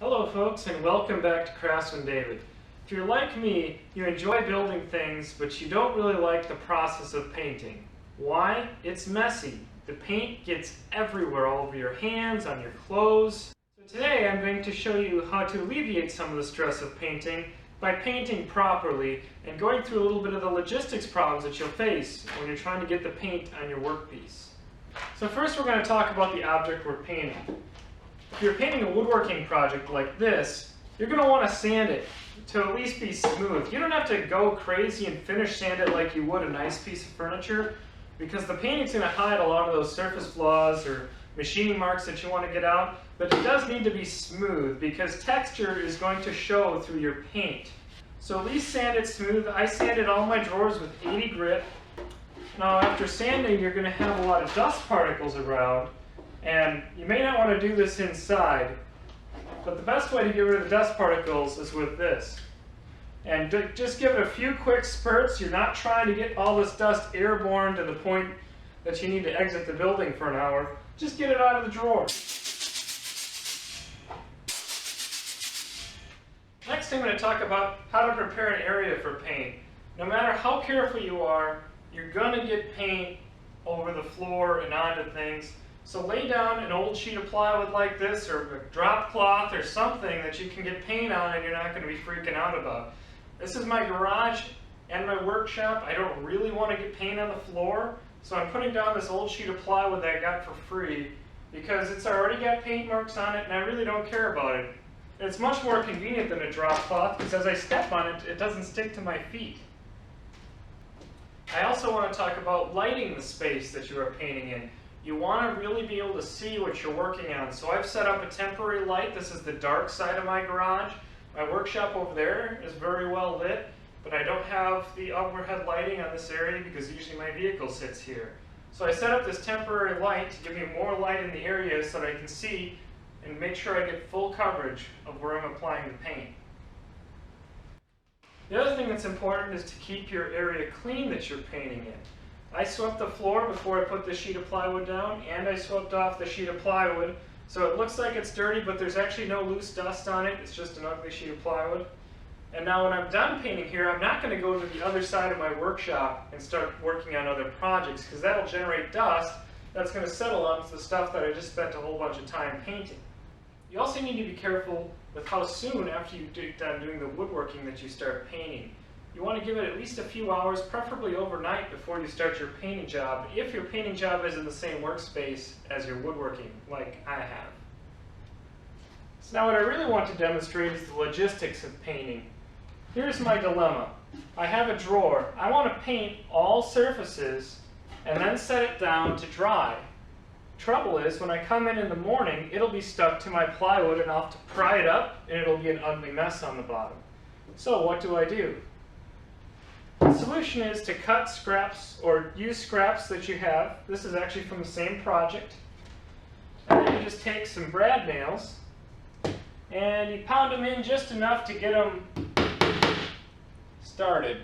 Hello folks, and welcome back to Craftsman David. If you're like me, you enjoy building things, but you don't really like the process of painting. Why? It's messy. The paint gets everywhere, all over your hands, on your clothes. So today I'm going to show you how to alleviate some of the stress of painting by painting properly and going through a little bit of the logistics problems that you'll face when you're trying to get the paint on your workpiece. So first we're going to talk about the object we're painting. If you're painting a woodworking project like this, you're going to want to sand it to at least be smooth. You don't have to go crazy and finish sand it like you would a nice piece of furniture, because the painting's going to hide a lot of those surface flaws or machining marks that you want to get out, but it does need to be smooth because texture is going to show through your paint. So at least sand it smooth. I sanded all my drawers with 80 grit. Now after sanding, you're going to have a lot of dust particles around, and you may not want to do this inside, but the best way to get rid of the dust particles is with this. And just give it a few quick spurts. You're not trying to get all this dust airborne to the point that you need to exit the building for an hour. Just get it out of the drawer. Next, I'm going to talk about how to prepare an area for paint. No matter how careful you are, you're going to get paint over the floor and onto things. So lay down an old sheet of plywood like this, or a drop cloth or something that you can get paint on and you're not going to be freaking out about. This is my garage and my workshop. I don't really want to get paint on the floor, so I'm putting down this old sheet of plywood that I got for free because it's already got paint marks on it and I really don't care about it. It's much more convenient than a drop cloth because as I step on it, it doesn't stick to my feet. I also want to talk about lighting the space that you are painting in. You want to really be able to see what you're working on. So I've set up a temporary light. This is the dark side of my garage. My workshop over there is very well lit, but I don't have the overhead lighting on this area because usually my vehicle sits here. So I set up this temporary light to give me more light in the area so that I can see and make sure I get full coverage of where I'm applying the paint. The other thing that's important is to keep your area clean that you're painting in. I swept the floor before I put the sheet of plywood down, and I swept off the sheet of plywood. So it looks like it's dirty, but there's actually no loose dust on it. It's just an ugly sheet of plywood. And now when I'm done painting here, I'm not going to go to the other side of my workshop and start working on other projects, because that'll generate dust that's going to settle onto the stuff that I just spent a whole bunch of time painting. You also need to be careful with how soon after you get done doing the woodworking that you start painting. You want to give it at least a few hours, preferably overnight, before you start your painting job, if your painting job is in the same workspace as your woodworking, like I have. So now what I really want to demonstrate is the logistics of painting. Here's my dilemma. I have a drawer. I want to paint all surfaces and then set it down to dry. Trouble is, when I come in the morning, it'll be stuck to my plywood and I'll have to pry it up and it'll be an ugly mess on the bottom. So what do? The solution is to cut scraps or use scraps that you have. This is actually from the same project. And then you just take some brad nails and you pound them in just enough to get them started.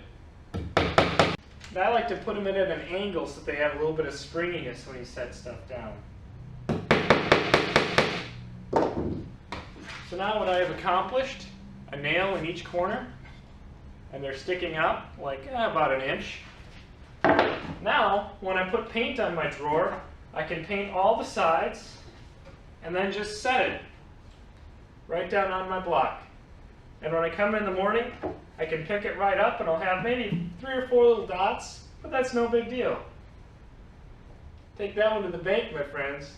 And I like to put them in at an angle so that they have a little bit of springiness when you set stuff down. So now what I have accomplished, a nail in each corner, and they're sticking up like about an inch. Now, when I put paint on my drawer, I can paint all the sides and then just set it right down on my block. And when I come in the morning, I can pick it right up and I'll have maybe 3 or 4 little dots, but that's no big deal. Take that one to the bank, my friends.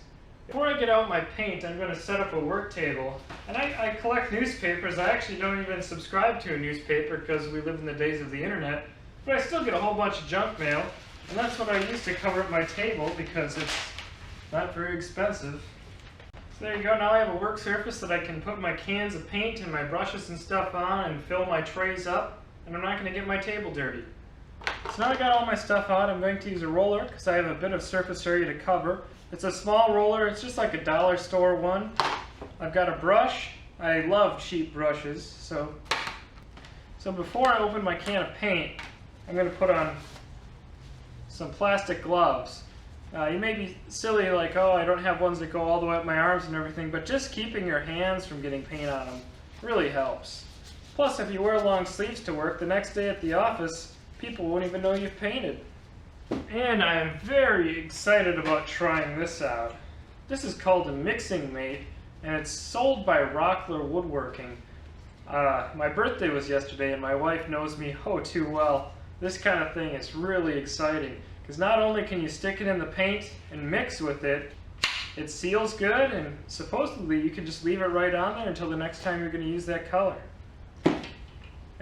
Before I get out my paint, I'm going to set up a work table. And I collect newspapers. I actually don't even subscribe to a newspaper because we live in the days of the internet. But I still get a whole bunch of junk mail. And that's what I use to cover up my table because it's not very expensive. So there you go. Now I have a work surface that I can put my cans of paint and my brushes and stuff on and fill my trays up. And I'm not going to get my table dirty. So now I got all my stuff out. I'm going to use a roller because I have a bit of surface area to cover. It's a small roller. It's just like a dollar store one. I've got a brush. I love cheap brushes. So before I open my can of paint, I'm going to put on some plastic gloves. You may be silly like, oh, I don't have ones that go all the way up my arms and everything, but just keeping your hands from getting paint on them really helps. Plus, if you wear long sleeves to work, the next day at the office, people won't even know you've painted. And I am very excited about trying this out. This is called a mixing mate, and it's sold by Rockler Woodworking. My birthday was yesterday, and my wife knows me oh too well. This kind of thing is really exciting, because not only can you stick it in the paint and mix with it, it seals good, and supposedly you can just leave it right on there until the next time you're going to use that color. I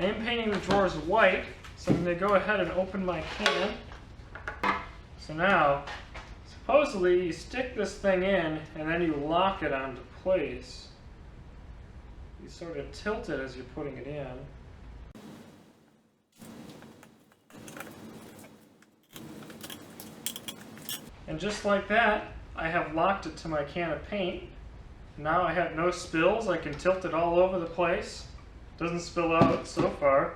am painting the drawers white, so I'm going to go ahead and open my can. So now, supposedly you stick this thing in and then you lock it onto place. You sort of tilt it as you're putting it in. And just like that, I have locked it to my can of paint. Now I have no spills. I can tilt it all over the place. Doesn't spill out so far.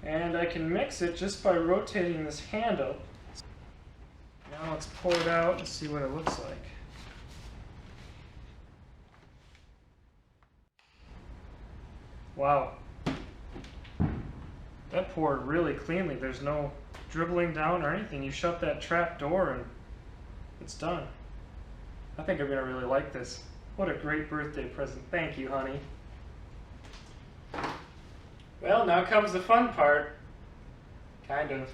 And I can mix it just by rotating this handle. Now let's pour it out and see what it looks like. Wow. That poured really cleanly. There's no dribbling down or anything. You shut that trap door and it's done. I think I'm going to really like this. What a great birthday present. Thank you, honey. Well, now comes the fun part. Kind of.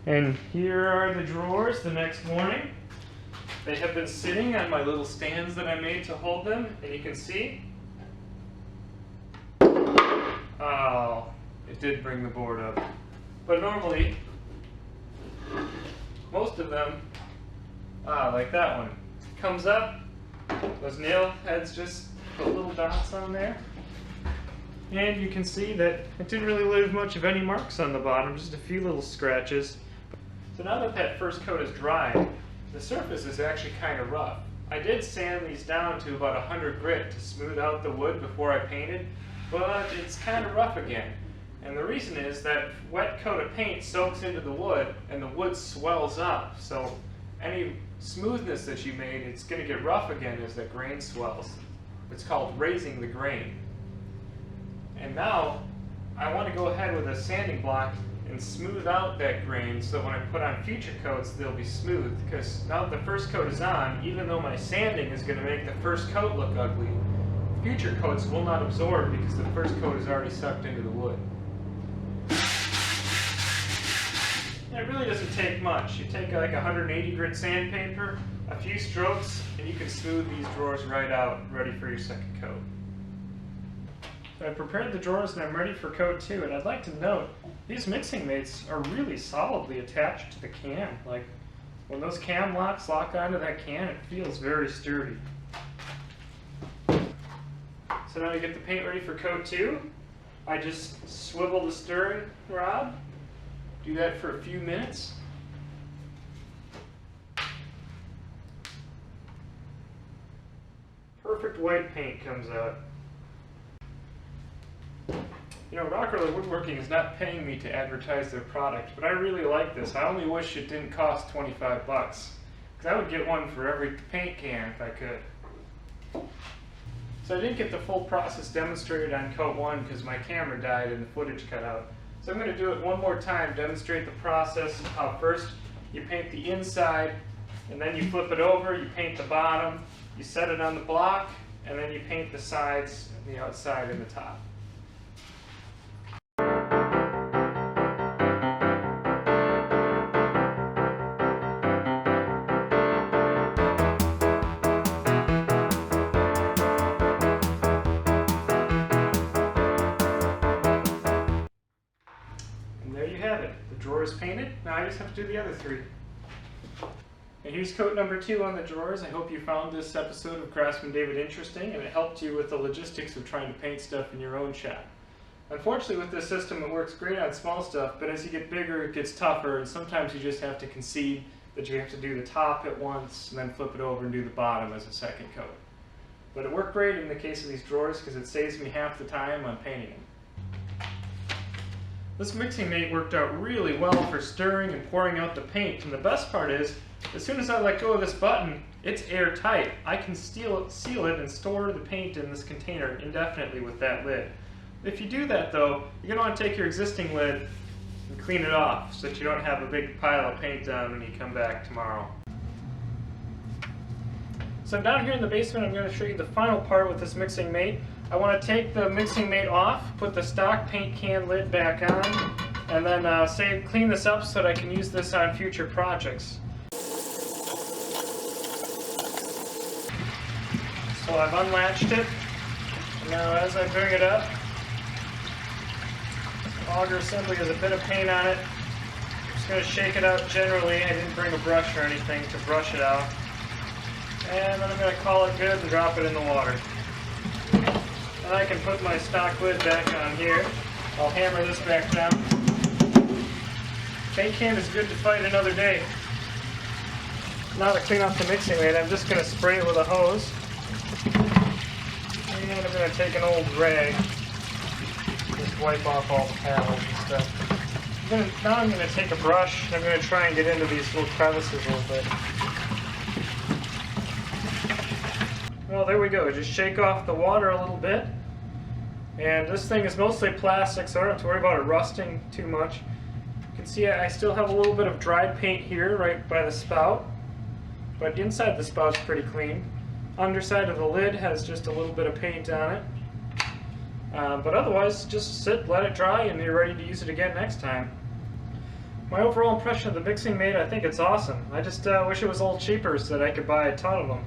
And here are the drawers the next morning. They have been sitting on my little stands that I made to hold them, and you can see. Oh, it did bring the board up. But normally, most of them, like that one, comes up, those nail heads just put little dots on there. And you can see that it didn't really leave much of any marks on the bottom, just a few little scratches. So now that that first coat is dry, the surface is actually kind of rough. I did sand these down to about 100 grit to smooth out the wood before I painted, but it's kind of rough again. And the reason is that wet coat of paint soaks into the wood and the wood swells up. So any smoothness that you made, it's going to get rough again as that grain swells. It's called raising the grain. And now I want to go ahead with a sanding block and smooth out that grain so when I put on future coats they'll be smooth, because now that the first coat is on, even though my sanding is going to make the first coat look ugly, future coats will not absorb because the first coat is already sucked into the wood. And it really doesn't take much. You take like 180 grit sandpaper, a few strokes, and you can smooth these drawers right out, ready for your second coat. So I prepared the drawers and I'm ready for coat 2, and I'd like to note these mixing mates are really solidly attached to the can. Like when those cam locks lock onto that can, it feels very sturdy. So now to get the paint ready for coat 2, I just swivel the stirring rod, do that for a few minutes. Perfect white paint comes out. You know, Rockler Woodworking is not paying me to advertise their product, but I really like this. I only wish it didn't cost 25 bucks, because I would get one for every paint can if I could. So I didn't get the full process demonstrated on coat 1 because my camera died and the footage cut out. So I'm going to do it one more time, demonstrate the process. First, you paint the inside, and then you flip it over, you paint the bottom, you set it on the block, and then you paint the sides, the outside, and the top. The drawer is painted. Now I just have to do the other 3. And here's coat number 2 on the drawers. I hope you found this episode of Craftsman David interesting and it helped you with the logistics of trying to paint stuff in your own shop. Unfortunately with this system it works great on small stuff, but as you get bigger it gets tougher, and sometimes you just have to concede that you have to do the top at once and then flip it over and do the bottom as a second coat. But it worked great in the case of these drawers because it saves me half the time on painting them. This mixing mate worked out really well for stirring and pouring out the paint, and the best part is, as soon as I let go of this button, it's airtight. I can seal it and store the paint in this container indefinitely with that lid. If you do that though, you're going to want to take your existing lid and clean it off so that you don't have a big pile of paint down when you come back tomorrow. So down here in the basement I'm going to show you the final part with this mixing mate. I want to take the mixing mate off, put the stock paint can lid back on, and then clean this up so that I can use this on future projects. So I've unlatched it. Now as I bring it up, the auger assembly has a bit of paint on it. I'm just going to shake it out generally. I didn't bring a brush or anything to brush it out. And then I'm going to call it good and drop it in the water. And I can put my stock lid back on here. I'll hammer this back down. Paint can is good to fight another day. Now to clean off the mixing mate, I'm just going to spray it with a hose. And I'm going to take an old rag, just wipe off all the panels and stuff. Now I'm going to take a brush, and I'm going to try and get into these little crevices a little bit. Well, there we go. Just shake off the water a little bit. And this thing is mostly plastic, so I don't have to worry about it rusting too much. You can see I still have a little bit of dried paint here right by the spout, but inside the spout's pretty clean. Underside of the lid has just a little bit of paint on it. But otherwise, just sit, let it dry, and you're ready to use it again next time. My overall impression of the mixing mate, I think it's awesome. I just wish it was a little cheaper so that I could buy a ton of them.